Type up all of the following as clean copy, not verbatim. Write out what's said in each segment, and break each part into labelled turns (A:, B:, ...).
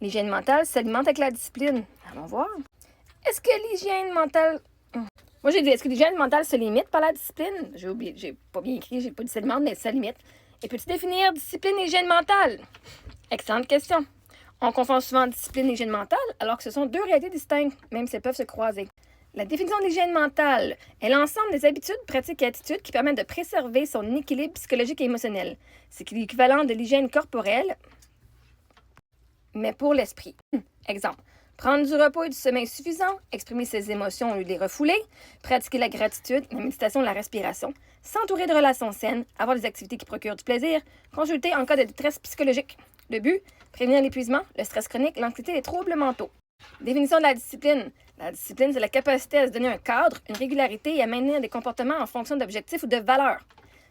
A: L'hygiène mentale s'alimente avec la discipline. Allons voir. Est-ce que l'hygiène mentale... Moi, j'ai dit, est-ce que l'hygiène mentale se limite par la discipline? J'ai oublié, j'ai pas bien écrit, j'ai pas dit s'alimente, mais ça limite. Et peux-tu définir discipline et hygiène mentale? Excellente question. On confond souvent discipline et hygiène mentale, alors que ce sont deux réalités distinctes, même si elles peuvent se croiser. La définition de l'hygiène mentale est l'ensemble des habitudes, pratiques et attitudes qui permettent de préserver son équilibre psychologique et émotionnel. C'est l'équivalent de l'hygiène corporelle, mais pour l'esprit. Exemple. Prendre du repos et du sommeil suffisant, exprimer ses émotions au lieu de les refouler, pratiquer la gratitude, la méditation, la respiration, s'entourer de relations saines, avoir des activités qui procurent du plaisir, consulter en cas de détresse psychologique. Le but, prévenir l'épuisement, le stress chronique, l'anxiété et les troubles mentaux. Définition de la discipline. La discipline, c'est la capacité à se donner un cadre, une régularité et à maintenir des comportements en fonction d'objectifs ou de valeurs.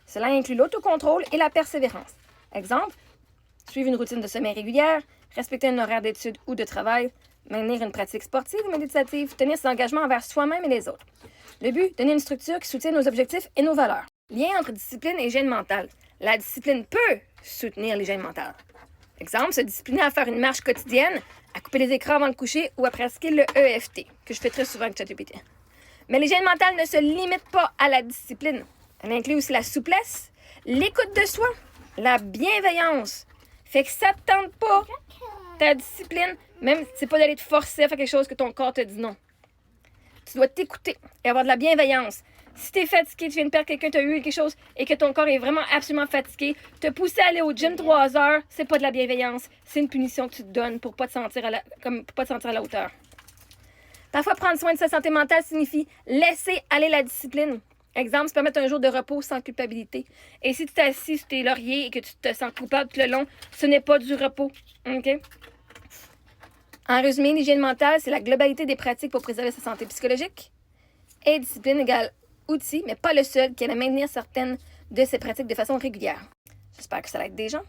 A: Cela inclut l'autocontrôle et la persévérance. Exemple, suivre une routine de sommeil régulière, respecter un horaire d'études ou de travail, maintenir une pratique sportive ou méditative, tenir ses engagements envers soi-même et les autres. Le but, donner une structure qui soutient nos objectifs et nos valeurs. Lien entre discipline et hygiène mentale. La discipline peut soutenir l'hygiène mentale. Exemple, se discipliner à faire une marche quotidienne, à couper les écrans avant le coucher ou à pratiquer le EFT, que je fais très souvent avec ChatGPT. Mais l'hygiène mentale ne se limite pas à la discipline. Elle inclut aussi la souplesse, l'écoute de soi, la bienveillance. Fait que ça te tente pas, ta discipline, même c'est pas d'aller te forcer à faire quelque chose que ton corps te dit non. Tu dois t'écouter et avoir de la bienveillance. Si t'es fatigué, tu viens de perdre quelqu'un, t'as eu quelque chose et que ton corps est vraiment absolument fatigué, te pousser à aller au gym 3 heures, c'est pas de la bienveillance. C'est une punition que tu te donnes pour pas te sentir à la hauteur. Parfois, prendre soin de sa santé mentale signifie laisser aller la discipline. Exemple, se permettre un jour de repos sans culpabilité. Et si tu t'assis sur tes lauriers et que tu te sens coupable tout le long, ce n'est pas du repos. OK? En résumé, l'hygiène mentale, c'est la globalité des pratiques pour préserver sa santé psychologique. Et discipline égale outil, mais pas le seul, qui aide à maintenir certaines de ces pratiques de façon régulière. J'espère que ça aide des gens.